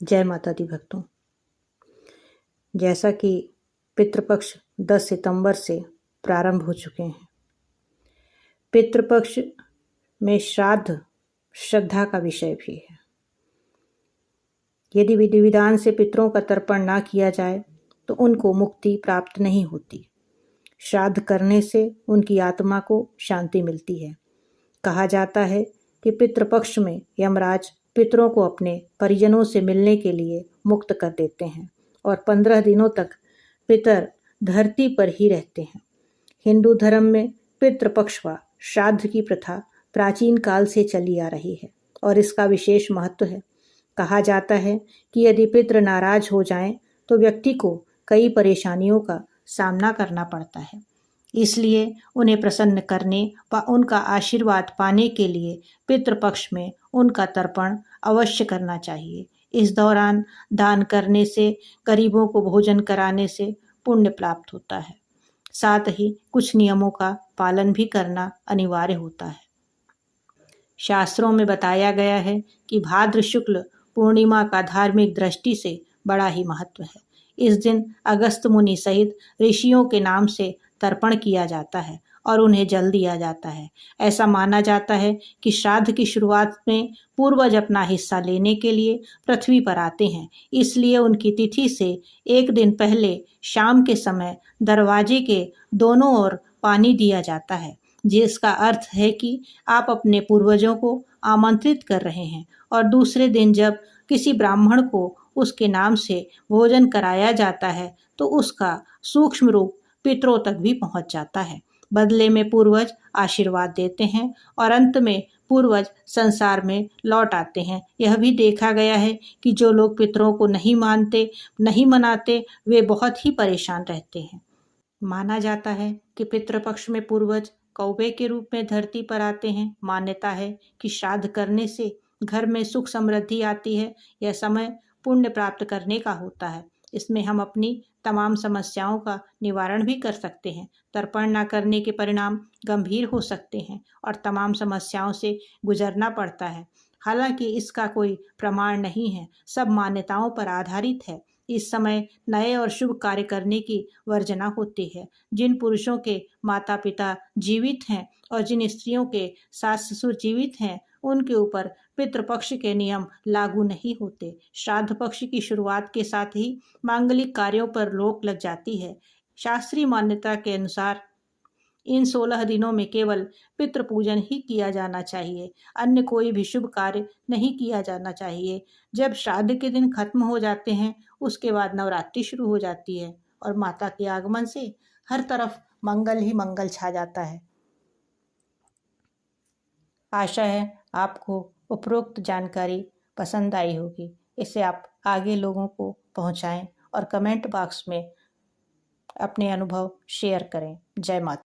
जय माता दी भक्तों। जैसा कि पितृपक्ष 10 सितंबर से प्रारंभ हो चुके हैं। पितृपक्ष में श्राद्ध श्रद्धा का विषय भी है। यदि विधि विधान से पितरों का तर्पण ना किया जाए तो उनको मुक्ति प्राप्त नहीं होती। श्राद्ध करने से उनकी आत्मा को शांति मिलती है। कहा जाता है कि पितृपक्ष में यमराज पितरों को अपने परिजनों से मिलने के लिए मुक्त कर देते हैं और 15 दिनों तक पितर धरती पर ही रहते हैं। हिंदू धर्म में पितृपक्ष व श्राद्ध की प्रथा प्राचीन काल से चली आ रही है और इसका विशेष महत्व है। कहा जाता है कि यदि पितृ नाराज हो जाएं तो व्यक्ति को कई परेशानियों का सामना करना पड़ता है। इसलिए उन्हें प्रसन्न करने व उनका आशीर्वाद पाने के लिए पितृपक्ष में उनका तर्पण अवश्य करना चाहिए। इस दौरान दान करने से, गरीबों को भोजन कराने से पुण्य प्राप्त होता है। साथ ही कुछ नियमों का पालन भी करना अनिवार्य होता है। शास्त्रों में बताया गया है कि भाद्र शुक्ल पूर्णिमा का धार्मिक दृष्टि से बड़ा ही महत्व है। इस दिन अगस्त मुनि सहित ऋषियों के नाम से तर्पण किया जाता है और उन्हें जल दिया जाता है। ऐसा माना जाता है कि श्राद्ध की शुरुआत में पूर्वज अपना हिस्सा लेने के लिए पृथ्वी पर आते हैं। इसलिए उनकी तिथि से एक दिन पहले शाम के समय दरवाजे के दोनों ओर पानी दिया जाता है, जिसका अर्थ है कि आप अपने पूर्वजों को आमंत्रित कर रहे हैं। और दूसरे दिन जब किसी ब्राह्मण को उसके नाम से भोजन कराया जाता है तो उसका सूक्ष्म रूप पितरों तक भी पहुंच जाता है। बदले में पूर्वज आशीर्वाद देते हैं और अंत में पूर्वज संसार में लौट आते हैं। यह भी देखा गया है कि जो लोग पितरों को नहीं मानते, नहीं मनाते, वे बहुत ही परेशान रहते हैं। माना जाता है कि पितृपक्ष में पूर्वज कौवे के रूप में धरती पर आते हैं। मान्यता है कि श्राद्ध करने से घर में सुख समृद्धि आती है। यह समय पुण्य प्राप्त करने का होता है। इसमें हम अपनी तमाम समस्याओं का निवारण भी कर सकते हैं। तर्पण न करने के परिणाम गंभीर हो सकते हैं और तमाम समस्याओं से गुजरना पड़ता है। हालांकि इसका कोई प्रमाण नहीं है, सब मान्यताओं पर आधारित है। इस समय नए और शुभ कार्य करने की वर्जना होती है। जिन पुरुषों के माता पिता जीवित हैं और जिन स्त्रियों के सास ससुर जीवित हैं, उनके ऊपर पितृपक्ष के नियम लागू नहीं होते। श्राद्ध पक्ष की शुरुआत के साथ ही मांगलिक कार्यों पर रोक लग जाती है। शास्त्रीय मान्यता के अनुसार इन 16 दिनों में केवल पितृ पूजन ही किया जाना चाहिए, अन्य कोई भी शुभ कार्य नहीं किया जाना चाहिए। जब श्राद्ध के दिन खत्म हो जाते हैं, उसके बाद नवरात्रि शुरू हो जाती है और माता के आगमन से हर तरफ मंगल ही मंगल छा जाता है। आशा है आपको उपरोक्त जानकारी पसंद आई होगी। इसे आप आगे लोगों को पहुंचाएं और कमेंट बॉक्स में अपने अनुभव शेयर करें। जय माता।